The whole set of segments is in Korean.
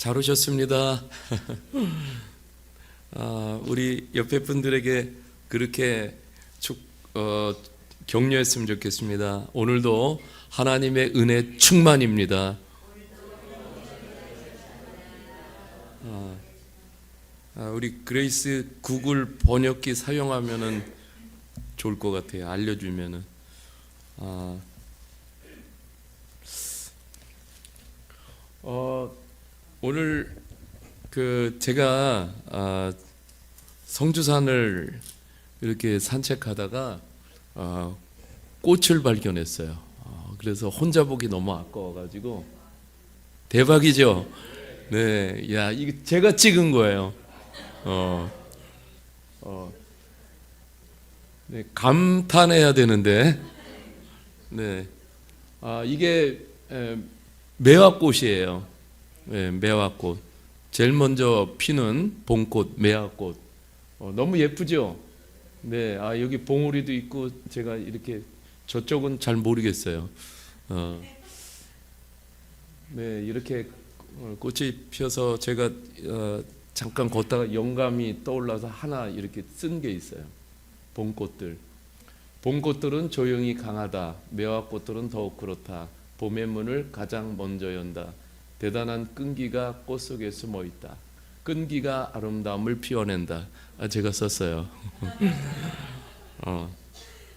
잘 오셨습니다. 우리 옆에 분들에게 그렇게 격려했으면 좋겠습니다. 오늘도 하나님의 은혜 충만입니다. 우리 그레이스 구글 번역기 사용하면은 좋을 것 같아요. 알려주면은. 오늘 제가 성주산을 이렇게 산책하다가 꽃을 발견했어요. 그래서 혼자 보기 너무 아까워가지고 대박이죠. 네, 야 이거 제가 찍은 거예요. 네, 감탄해야 되는데, 네, 이게 매화꽃이에요. 네, 매화꽃. 제일 먼저 피는 봄꽃, 매화꽃. 너무 예쁘죠? 네, 여기 봉우리도 있고, 제가 이렇게, 저쪽은 잘 모르겠어요. 네, 이렇게 꽃이 피어서 제가 잠깐 걷다가 영감이 떠올라서 하나 이렇게 쓴 게 있어요. 봄꽃들. 봄꽃들은 조용히 강하다. 매화꽃들은 더욱 그렇다. 봄의 문을 가장 먼저 연다. 대단한 끈기가 꽃 속에 숨어 있다. 끈기가 아름다움을 피워낸다. 제가 썼어요.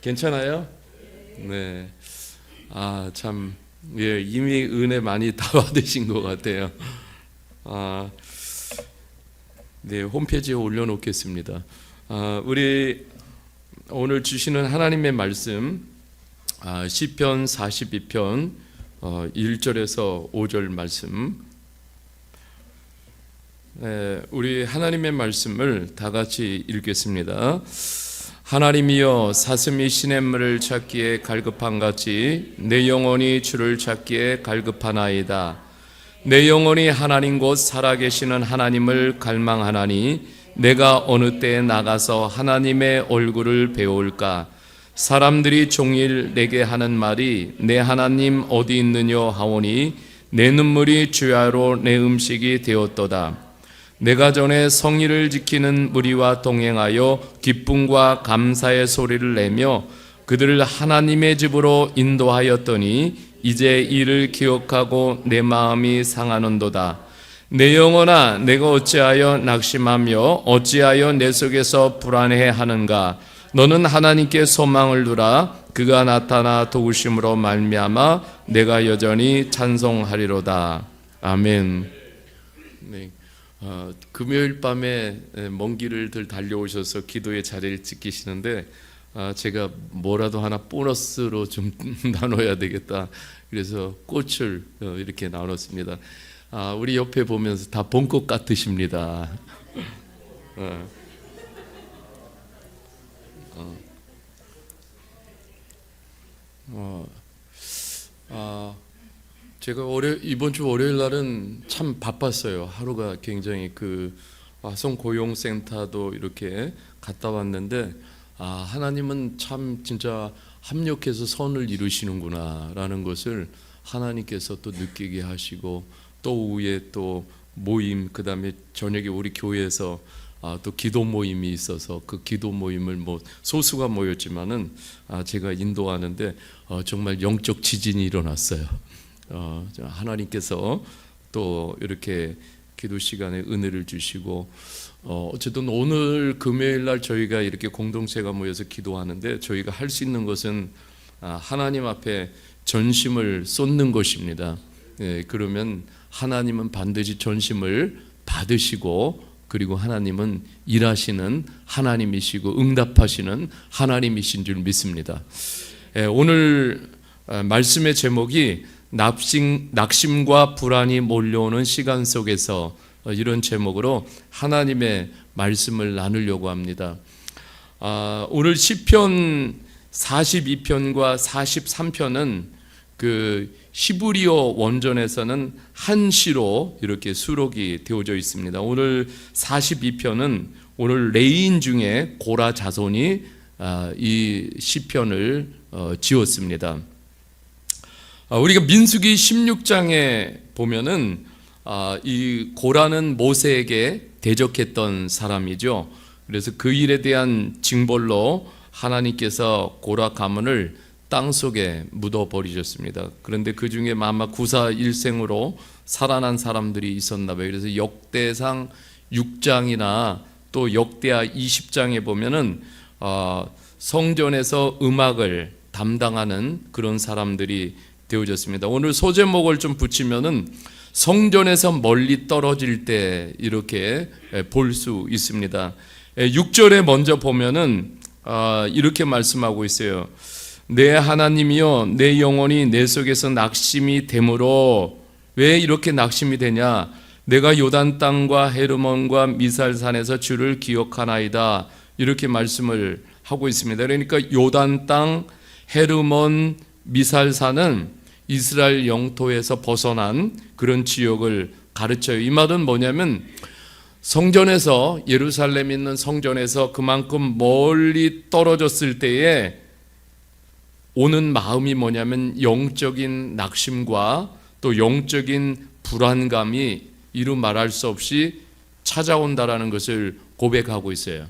괜찮아요? 네. 참, 예, 이미 은혜 많이 다 받으신 것 같아요. 네, 홈페이지에 올려놓겠습니다. 우리 오늘 주시는 하나님의 말씀, 시편 42편 1절에서 5절 말씀. 우리 하나님의 말씀을 다 같이 읽겠습니다. 하나님이여, 사슴이 시냇물을 찾기에 갈급한 같이 내 영혼이 주를 찾기에 갈급하나이다. 내 영혼이 하나님 곧 살아계시는 하나님을 갈망하나니 내가 어느 때에 나가서 하나님의 얼굴을 배울까? 사람들이 종일 내게 하는 말이 내 하나님 어디 있느냐 하오니 내 눈물이 주야로 내 음식이 되었도다. 내가 전에 성의를 지키는 무리와 동행하여 기쁨과 감사의 소리를 내며 그들을 하나님의 집으로 인도하였더니 이제 이를 기억하고 내 마음이 상하는도다. 내 영혼아, 내가 어찌하여 낙심하며 어찌하여 내 속에서 불안해하는가? 너는 하나님께 소망을 두라. 그가 나타나 도우심으로 말미암아 내가 여전히 찬송하리로다. 아멘. 네. 금요일 밤에 먼 길을 달려오셔서 기도의 자리를 지키시는데 제가 뭐라도 하나 보너스로 좀 나눠야 되겠다. 그래서 꽃을 이렇게 나눴습니다. 우리 옆에 보면서 다 봄꽃 같으십니다. 제가 이번 주 월요일 날은 참 바빴어요. 하루가 굉장히 화성 고용센터도 이렇게 갔다 왔는데 하나님은 참 진짜 합력해서 선을 이루시는구나라는 것을 하나님께서 또 느끼게 하시고 또 오후에 또 모임, 그 다음에 저녁에 우리 교회에서 또 기도 모임이 있어서 그 기도 모임을 소수가 모였지만은 제가 인도하는데 정말 영적 지진이 일어났어요. 하나님께서 또 이렇게 기도 시간에 은혜를 주시고 어쨌든 오늘 금요일 날 저희가 이렇게 공동체가 모여서 기도하는데 저희가 할 수 있는 것은 하나님 앞에 전심을 쏟는 것입니다. 그러면 하나님은 반드시 전심을 받으시고 그리고 하나님은 일하시는 하나님이시고 응답하시는 하나님이신 줄 믿습니다. 오늘 말씀의 제목이 낙심과 불안이 몰려오는 시간 속에서 이런 제목으로 하나님의 말씀을 나누려고 합니다. 오늘 시편 42편과 43편은 히브리어 원전에서는 한 시로 이렇게 수록이 되어져 있습니다. 오늘 42편은 오늘 레인 중에 고라 자손이 이 시편을 지었습니다. 우리가 민수기 16장에 보면은 이 고라는 모세에게 대적했던 사람이죠. 그래서 그 일에 대한 징벌로 하나님께서 고라 가문을 땅속에 묻어버리셨습니다. 그런데 그 중에 아마 구사일생으로 살아난 사람들이 있었나 봐요. 그래서 역대상 6장이나 또 역대하 20장에 보면은 성전에서 음악을 담당하는 그런 사람들이 되어졌습니다. 오늘 소제목을 좀 붙이면은 성전에서 멀리 떨어질 때 이렇게 볼 수 있습니다. 6절에 먼저 보면은 이렇게 말씀하고 있어요. 내 하나님이여 내 영혼이 내 속에서 낙심이 되므로. 왜 이렇게 낙심이 되냐? 내가 요단 땅과 헤르몬과 미살산에서 주를 기억하나이다. 이렇게 말씀을 하고 있습니다. 그러니까 요단 땅, 헤르몬, 미살산은 이스라엘 영토에서 벗어난 그런 지역을 가르쳐요. 이 말은 뭐냐면 성전에서, 예루살렘에 있는 성전에서 그만큼 멀리 떨어졌을 때에 오는 마음이 뭐냐면 영적인 낙심과 또 영적인 불안감이 이루 말할 수 없이 찾아온다라는 것을 고백하고 있어요.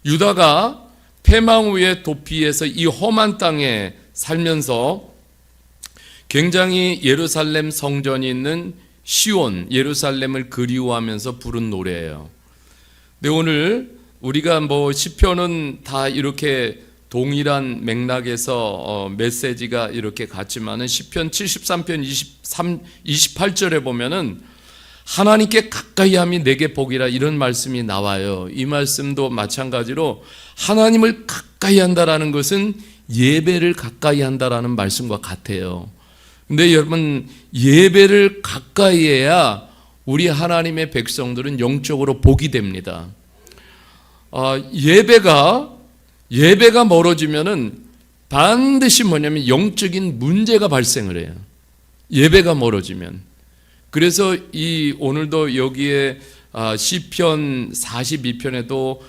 유다가 패망 후의 도피에서 이 험한 땅에 살면서 굉장히 예루살렘 성전이 있는 시온, 예루살렘을 그리워하면서 부른 노래예요. 근데 오늘 우리가 시편은 다 이렇게 동일한 맥락에서 메시지가 이렇게 같지만은 시편 73편 28절에 보면은 하나님께 가까이함이 내게 복이라 이런 말씀이 나와요. 이 말씀도 마찬가지로 하나님을 가까이 한다라는 것은 예배를 가까이 한다라는 말씀과 같아요. 근데 여러분, 예배를 가까이 해야 우리 하나님의 백성들은 영적으로 복이 됩니다. 예배가 멀어지면은 반드시 뭐냐면 영적인 문제가 발생을 해요. 예배가 멀어지면. 그래서 오늘도 여기에 시편 42편에도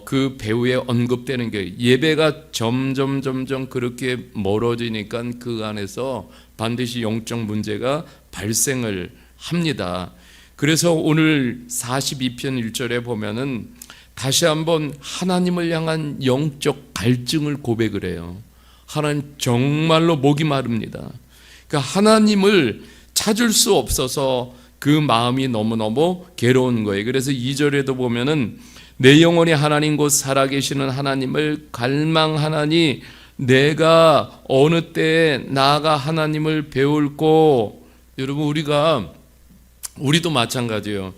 그 배후에 언급되는 게 예배가 점점 그렇게 멀어지니까 그 안에서 반드시 영적 문제가 발생을 합니다. 그래서 오늘 42편 1절에 보면은 다시 한번 하나님을 향한 영적 갈증을 고백을 해요. 하나님 정말로 목이 마릅니다. 그러니까 하나님을 찾을 수 없어서 그 마음이 너무너무 괴로운 거예요. 그래서 2절에도 보면은 내 영혼이 하나님 곧 살아계시는 하나님을 갈망하나니 내가 어느 때에 나아가 하나님을 배울고. 여러분, 우리도 마찬가지예요.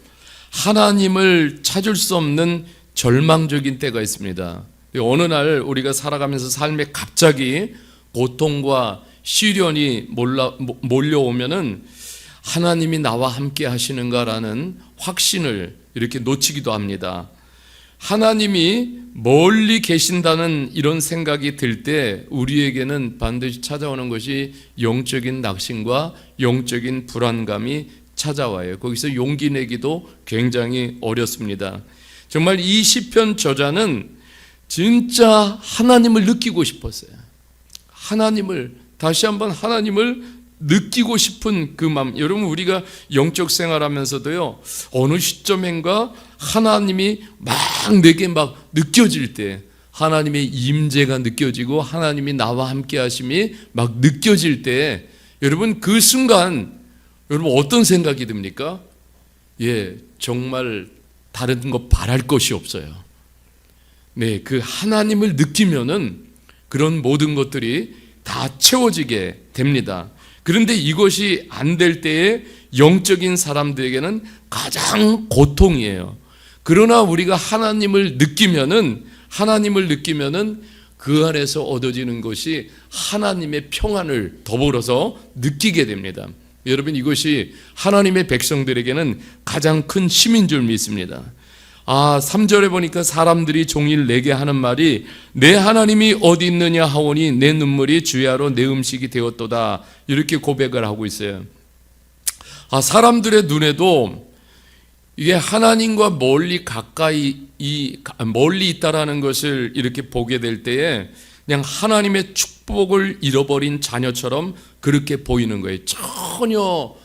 하나님을 찾을 수 없는 절망적인 때가 있습니다. 어느 날 우리가 살아가면서 삶에 갑자기 고통과 시련이 몰려오면은 하나님이 나와 함께 하시는가라는 확신을 이렇게 놓치기도 합니다. 하나님이 멀리 계신다는 이런 생각이 들 때 우리에게는 반드시 찾아오는 것이 영적인 낙심과 영적인 불안감이 찾아와요. 거기서 용기 내기도 굉장히 어렵습니다. 정말 이 시편 저자는 진짜 하나님을 느끼고 싶었어요. 다시 한번 하나님을 느끼고 싶은 그 마음. 여러분, 우리가 영적 생활하면서도요, 어느 시점인가 하나님이 내게 느껴질 때, 하나님의 임재가 느껴지고 하나님이 나와 함께 하심이 느껴질 때, 여러분, 그 순간 여러분 어떤 생각이 듭니까? 정말 다른 거 바랄 것이 없어요. 그 하나님을 느끼면은 그런 모든 것들이 다 채워지게 됩니다. 그런데 이것이 안 될 때에 영적인 사람들에게는 가장 고통이에요. 그러나 우리가 하나님을 느끼면은 그 안에서 얻어지는 것이 하나님의 평안을 더불어서 느끼게 됩니다. 여러분, 이것이 하나님의 백성들에게는 가장 큰 힘인 줄 믿습니다. 3절에 보니까 사람들이 종일 내게 하는 말이 내 하나님이 어디 있느냐 하오니 내 눈물이 주야로 내 음식이 되었도다. 이렇게 고백을 하고 있어요. 사람들의 눈에도 이게 하나님과 멀리 있다라는 것을 이렇게 보게 될 때에 그냥 하나님의 축복을 잃어버린 자녀처럼 그렇게 보이는 거예요. 전혀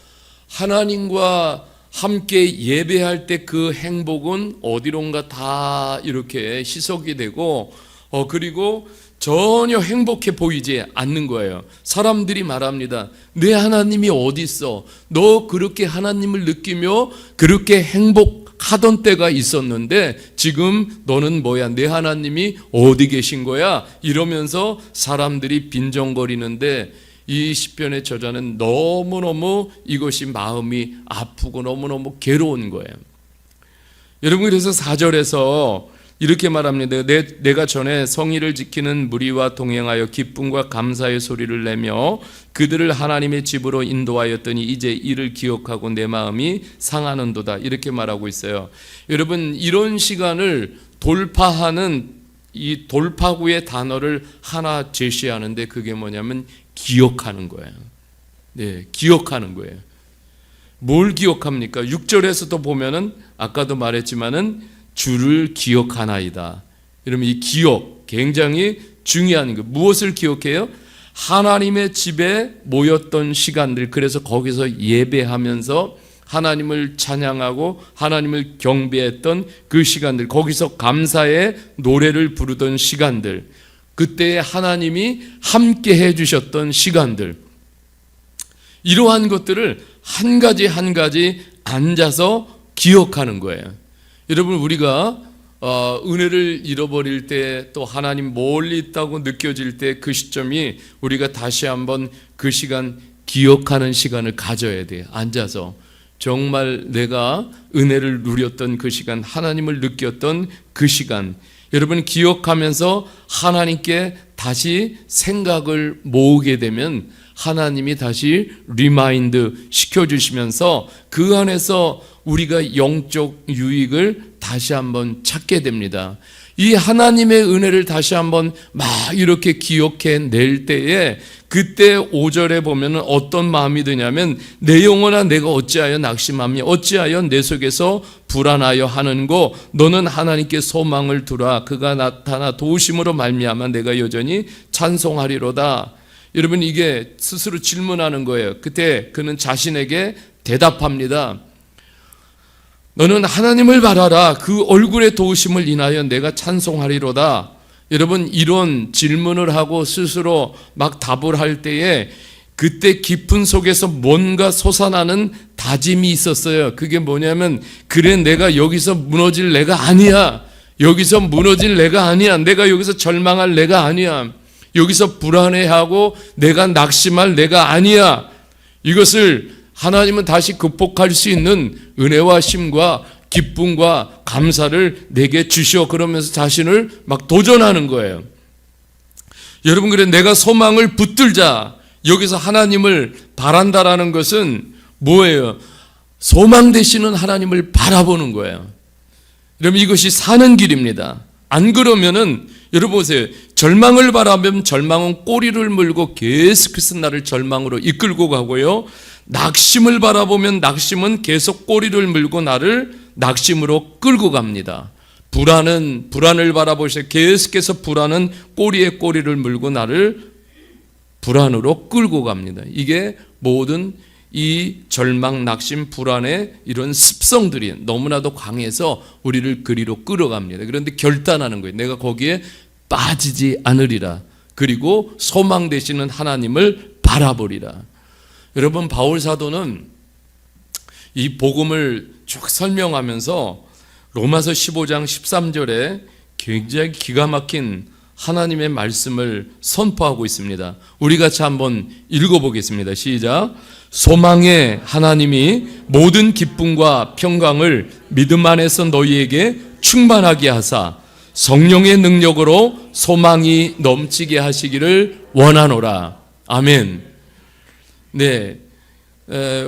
하나님과 함께 예배할 때 그 행복은 어디론가 다 이렇게 희석이 되고 그리고 전혀 행복해 보이지 않는 거예요. 사람들이 말합니다. 내 하나님이 어디 있어? 너 그렇게 하나님을 느끼며 그렇게 행복하던 때가 있었는데 지금 너는 뭐야? 내 하나님이 어디 계신 거야? 이러면서 사람들이 빈정거리는데 이 시편의 저자는 너무너무 이것이 마음이 아프고 너무너무 괴로운 거예요. 여러분, 그래서 4절에서 이렇게 말합니다. 내가 전에 성의를 지키는 무리와 동행하여 기쁨과 감사의 소리를 내며 그들을 하나님의 집으로 인도하였더니 이제 이를 기억하고 내 마음이 상하는도다. 이렇게 말하고 있어요. 여러분, 이런 시간을 돌파하는 이 돌파구의 단어를 하나 제시하는데 그게 뭐냐면 기억하는 거예요. 네, 기억하는 거예요. 뭘 기억합니까? 6절에서도 보면은 아까도 말했지만은 주를 기억하나이다. 여러분, 이 기억 굉장히 중요한 거. 무엇을 기억해요? 하나님의 집에 모였던 시간들. 그래서 거기서 예배하면서 하나님을 찬양하고 하나님을 경배했던 그 시간들, 거기서 감사의 노래를 부르던 시간들, 그때 하나님이 함께 해주셨던 시간들, 이러한 것들을 한 가지 한 가지 앉아서 기억하는 거예요. 여러분, 우리가 은혜를 잃어버릴 때, 또 하나님 멀리 있다고 느껴질 때 그 시점이 우리가 다시 한번 그 시간 기억하는 시간을 가져야 돼요. 앉아서 정말 내가 은혜를 누렸던 그 시간, 하나님을 느꼈던 그 시간, 여러분 기억하면서 하나님께 다시 생각을 모으게 되면 하나님이 다시 리마인드 시켜주시면서 그 안에서 우리가 영적 유익을 다시 한번 찾게 됩니다. 이 하나님의 은혜를 다시 한번 막 이렇게 기억해 낼 때에 그때 5절에 보면 어떤 마음이 드냐면 내 영혼아 내가 어찌하여 낙심하며 어찌하여 내 속에서 불안하여 하는고 너는 하나님께 소망을 두라. 그가 나타나 도우심으로 말미암아 내가 여전히 찬송하리로다. 여러분, 이게 스스로 질문하는 거예요. 그때 그는 자신에게 대답합니다. 너는 하나님을 바라라. 그 얼굴의 도우심을 인하여 내가 찬송하리로다. 여러분, 이런 질문을 하고 스스로 막 답을 할 때에 그때 깊은 속에서 뭔가 솟아나는 다짐이 있었어요. 그게 뭐냐면, 그래, 내가 여기서 무너질 내가 아니야. 여기서 무너질 내가 아니야. 내가 여기서 절망할 내가 아니야. 여기서 불안해하고 내가 낙심할 내가 아니야. 이것을 하나님은 다시 극복할 수 있는 은혜와 힘과 기쁨과 감사를 내게 주시오. 그러면서 자신을 막 도전하는 거예요. 여러분, 그래 내가 소망을 붙들자. 여기서 하나님을 바란다라는 것은 뭐예요? 소망 되시는 하나님을 바라보는 거예요. 여러분, 이것이 사는 길입니다. 안 그러면은 여러분 보세요. 절망을 바라보면 절망은 꼬리를 물고 계속해서 나를 절망으로 이끌고 가고요. 낙심을 바라보면 낙심은 계속 꼬리를 물고 나를 낙심으로 끌고 갑니다. 불안을 바라보셔 계속해서 불안은 꼬리에 꼬리를 물고 나를 불안으로 끌고 갑니다. 이게 모든 이 절망, 낙심, 불안의 이런 습성들이 너무나도 강해서 우리를 그리로 끌어갑니다. 그런데 결단하는 거예요. 내가 거기에 빠지지 않으리라. 그리고 소망 되시는 하나님을 바라보리라. 여러분, 바울 사도는 이 복음을 쭉 설명하면서 로마서 15장 13절에 굉장히 기가 막힌 하나님의 말씀을 선포하고 있습니다. 우리 같이 한번 읽어보겠습니다. 시작. 소망의 하나님이 모든 기쁨과 평강을 믿음 안에서 너희에게 충만하게 하사 성령의 능력으로 소망이 넘치게 하시기를 원하노라. 아멘. 네,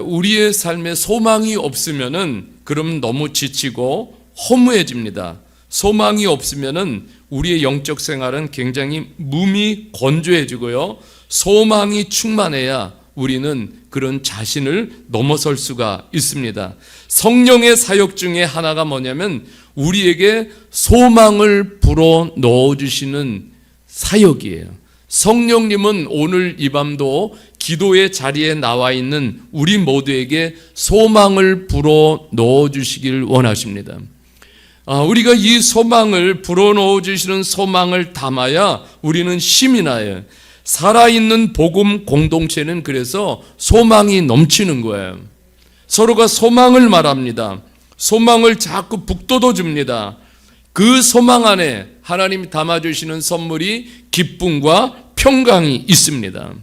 우리의 삶에 소망이 없으면은 그럼 너무 지치고 허무해집니다. 소망이 없으면은 우리의 영적 생활은 굉장히 몸이 건조해지고요. 소망이 충만해야 우리는 그런 자신을 넘어설 수가 있습니다. 성령의 사역 중에 하나가 뭐냐면 우리에게 소망을 불어 넣어주시는 사역이에요. 성령님은 오늘 이 밤도 기도의 자리에 나와 있는 우리 모두에게 소망을 불어 넣어 주시길 원하십니다. 우리가 이 소망을 불어넣어 주시는 소망을 담아야 우리는 힘이 나요. 살아있는 복음 공동체는 그래서 소망이 넘치는 거예요. 서로가 소망을 말합니다. 소망을 자꾸 북돋워 줍니다. 그 소망 안에 하나님이 담아주시는 선물이 기쁨과 평강이 있습니다.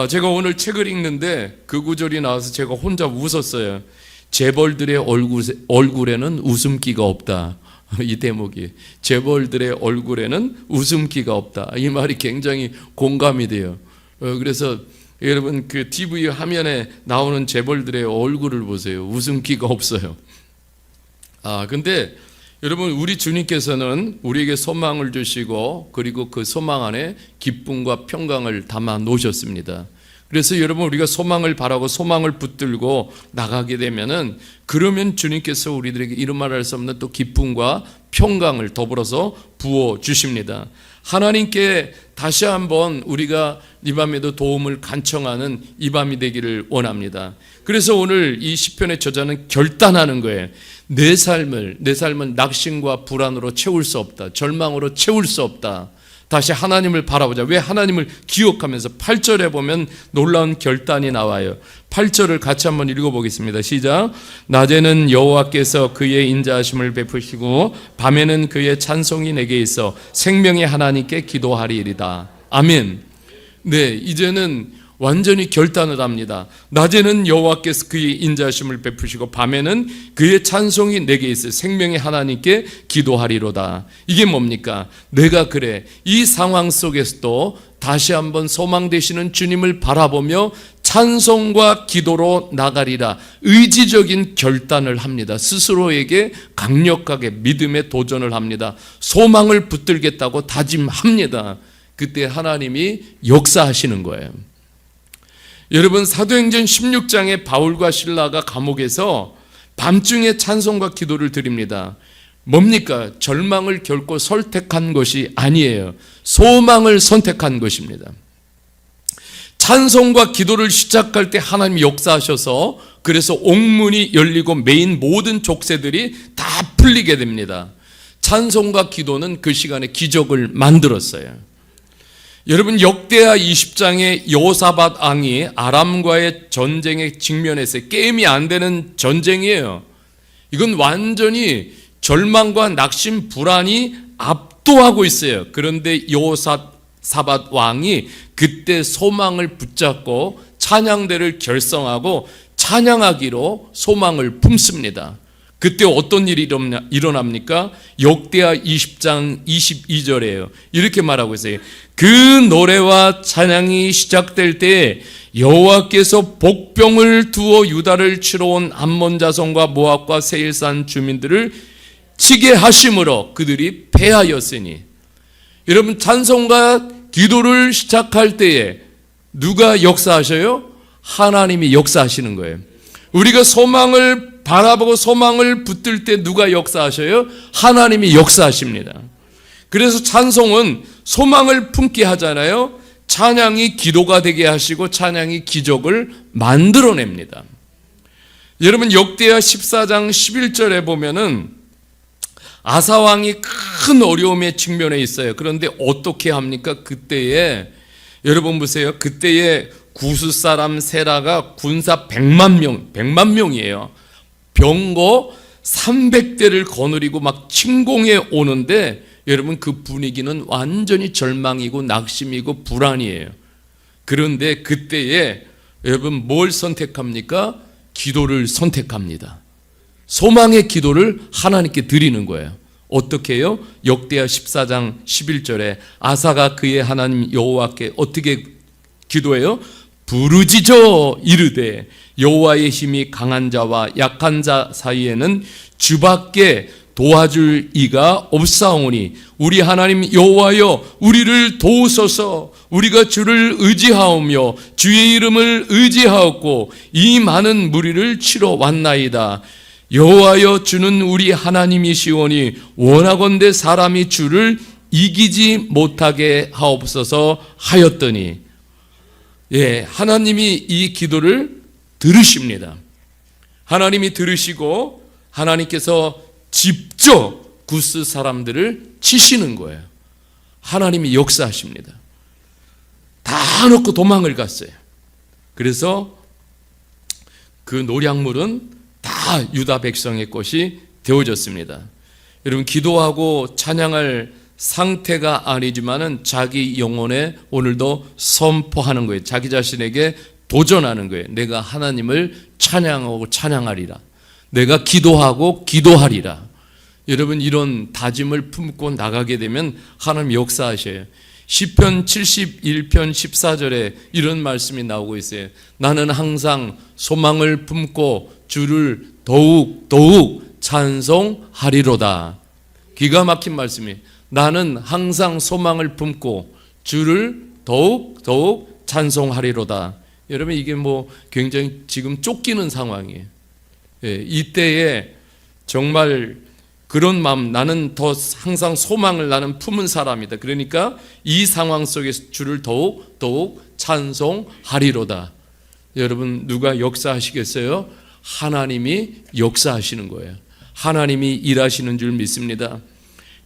제가 오늘 책을 읽는데 그 구절이 나와서 제가 혼자 웃었어요. 재벌들의 얼굴에는 웃음기가 없다. 이 대목이 재벌들의 얼굴에는 웃음기가 없다. 이 말이 굉장히 공감이 돼요. 그래서 여러분 그 TV 화면에 나오는 재벌들의 얼굴을 보세요. 웃음기가 없어요. 근데 여러분 우리 주님께서는 우리에게 소망을 주시고 그리고 그 소망 안에 기쁨과 평강을 담아 놓으셨습니다. 그래서 여러분 우리가 소망을 바라고 소망을 붙들고 나가게 되면은 그러면 주님께서 우리들에게 이런 말할 수 없는 또 기쁨과 평강을 더불어서 부어 주십니다. 하나님께 다시 한번 우리가 이 밤에도 도움을 간청하는 이 밤이 되기를 원합니다. 그래서 오늘 이 시편의 저자는 결단하는 거예요. 내 삶은 낙심과 불안으로 채울 수 없다. 절망으로 채울 수 없다. 다시 하나님을 바라보자. 왜 하나님을 기억하면서 8절에 보면 놀라운 결단이 나와요. 8절을 같이 한번 읽어보겠습니다. 시작. 낮에는 여호와께서 그의 인자하심을 베푸시고 밤에는 그의 찬송이 내게 있어 생명의 하나님께 기도하리이다. 아멘. 네, 이제는 완전히 결단을 합니다. 낮에는 여호와께서 그의 인자하심을 베푸시고 밤에는 그의 찬송이 내게 있어 생명의 하나님께 기도하리로다. 이게 뭡니까? 내가 그래 이 상황 속에서도 다시 한번 소망 되시는 주님을 바라보며 찬송과 기도로 나가리라. 의지적인 결단을 합니다. 스스로에게 강력하게 믿음의 도전을 합니다. 소망을 붙들겠다고 다짐합니다. 그때 하나님이 역사하시는 거예요. 여러분 사도행전 16장에 바울과 실라가 감옥에서 밤중에 찬송과 기도를 드립니다. 뭡니까? 절망을 결코 선택한 것이 아니에요. 소망을 선택한 것입니다. 찬송과 기도를 시작할 때 하나님이 역사하셔서 그래서 옥문이 열리고 메인 모든 족쇄들이 다 풀리게 됩니다. 찬송과 기도는 그 시간에 기적을 만들었어요. 여러분 역대하 20장의 여호사밧 왕이 아람과의 전쟁에 직면했어요. 게임이 안 되는 전쟁이에요. 이건 완전히 절망과 낙심, 불안이 압도하고 있어요. 그런데 여호사밧 왕이 그때 소망을 붙잡고 찬양대를 결성하고 찬양하기로 소망을 품습니다. 그때 어떤 일이 일어납니까? 역대하 20장 22절이에요. 이렇게 말하고 있어요. 그 노래와 찬양이 시작될 때 여호와께서 복병을 두어 유다를 치러 온 암몬 자손과 모압과 세일산 주민들을 치게 하심으로 그들이 패하였으니. 여러분 찬송과 기도를 시작할 때에 누가 역사하셔요? 하나님이 역사하시는 거예요. 우리가 소망을 바라보고 소망을 붙들 때 누가 역사하셔요? 하나님이 역사하십니다. 그래서 찬송은 소망을 품게 하잖아요. 찬양이 기도가 되게 하시고 찬양이 기적을 만들어냅니다. 여러분 역대하 14장 11절에 보면은 아사왕이 큰 어려움에 직면해 있어요. 그런데 어떻게 합니까? 그때에 여러분 보세요. 그때에 구스 사람 세라가 군사 100만 명이에요. 병거 300대를 거느리고 막 침공해 오는데 여러분 그 분위기는 완전히 절망이고 낙심이고 불안이에요. 그런데 그때에 여러분 뭘 선택합니까? 기도를 선택합니다. 소망의 기도를 하나님께 드리는 거예요. 어떻게 해요? 역대하 14장 11절에 아사가 그의 하나님 여호와께 어떻게 기도해요? 부르짖어 이르되 여호와의 힘이 강한 자와 약한 자 사이에는 주밖에 도와줄 이가 없사오니 우리 하나님 여호와여 우리를 도우소서. 우리가 주를 의지하오며 주의 이름을 의지하였고 이 많은 무리를 치러 왔나이다. 여호와여 주는 우리 하나님이시오니 원하건대 사람이 주를 이기지 못하게 하옵소서 하였더니. 하나님이 이 기도를 들으십니다. 하나님이 들으시고 하나님께서 직접 구스 사람들을 치시는 거예요. 하나님이 역사하십니다. 다 놓고 도망을 갔어요. 그래서 그 노략물은 다 유다 백성의 것이 되어졌습니다. 여러분, 기도하고 찬양할 상태가 아니지만은 자기 영혼에 오늘도 선포하는 거예요. 자기 자신에게 도전하는 거예요. 내가 하나님을 찬양하고 찬양하리라. 내가 기도하고 기도하리라. 여러분, 이런 다짐을 품고 나가게 되면 하나님 역사하셔요. 시편 71편 14절에 이런 말씀이 나오고 있어요. 나는 항상 소망을 품고 주를 더욱 찬송하리로다. 기가 막힌 말씀이에요. 나는 항상 소망을 품고 주를 더욱 찬송하리로다. 여러분, 이게 굉장히 지금 쫓기는 상황이에요. 이때에 정말 그런 마음, 나는 더 항상 소망을 나는 품은 사람이다. 그러니까 이 상황 속에서 주를 더욱 찬송하리로다. 여러분, 누가 역사하시겠어요? 하나님이 역사하시는 거예요. 하나님이 일하시는 줄 믿습니다.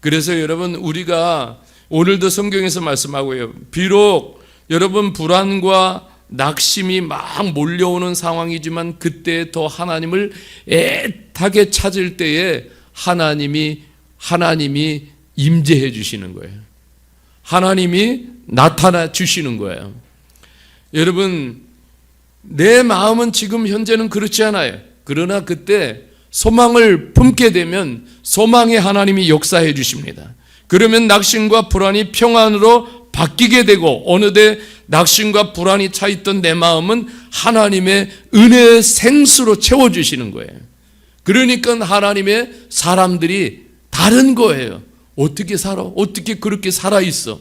그래서 여러분, 우리가 오늘도 성경에서 말씀하고요. 비록 여러분 불안과 낙심이 막 몰려오는 상황이지만 그때 더 하나님을 애타게 찾을 때에 하나님이 임재해 주시는 거예요. 하나님이 나타나 주시는 거예요. 여러분, 내 마음은 지금 현재는 그렇지 않아요. 그러나 그때 소망을 품게 되면 소망의 하나님이 역사해 주십니다. 그러면 낙심과 불안이 평안으로 바뀌게 되고 어느새 낙심과 불안이 차 있던 내 마음은 하나님의 은혜의 생수로 채워주시는 거예요. 그러니까 하나님의 사람들이 다른 거예요. 어떻게 살아? 어떻게 그렇게 살아있어?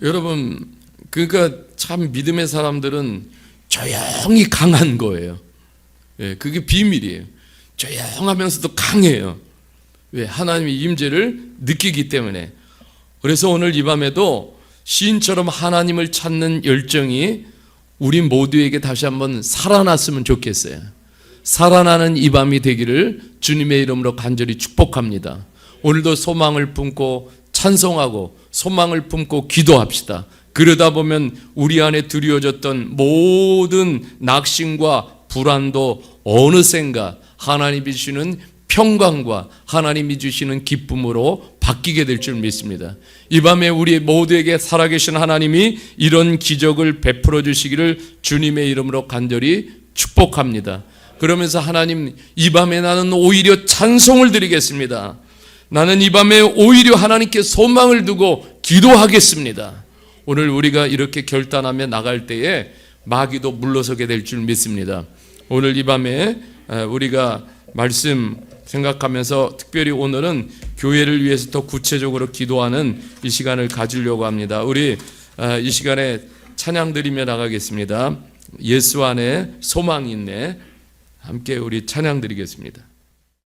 여러분, 그러니까 참 믿음의 사람들은 조용히 강한 거예요. 그게 비밀이에요. 조용하면서도 강해요. 왜? 하나님의 임재를 느끼기 때문에. 그래서 오늘 이 밤에도 시인처럼 하나님을 찾는 열정이 우리 모두에게 다시 한번 살아났으면 좋겠어요. 살아나는 이 밤이 되기를 주님의 이름으로 간절히 축복합니다. 오늘도 소망을 품고 찬송하고 소망을 품고 기도합시다. 그러다 보면 우리 안에 드리워졌던 모든 낙심과 불안도 어느샌가 하나님이 주시는 평강과 하나님이 주시는 기쁨으로 바뀌게 될 줄 믿습니다. 이 밤에 우리 모두에게 살아계신 하나님이 이런 기적을 베풀어 주시기를 주님의 이름으로 간절히 축복합니다. 그러면서 하나님, 이 밤에 나는 오히려 찬송을 드리겠습니다. 나는 이 밤에 오히려 하나님께 소망을 두고 기도하겠습니다. 오늘 우리가 이렇게 결단하며 나갈 때에 마귀도 물러서게 될 줄 믿습니다. 오늘 이 밤에 우리가 말씀 생각하면서 특별히 오늘은 교회를 위해서 더 구체적으로 기도하는 이 시간을 가지려고 합니다. 우리 이 시간에 찬양 드리며 나가겠습니다. 예수 안에 소망이 있네. 함께 우리 찬양 드리겠습니다.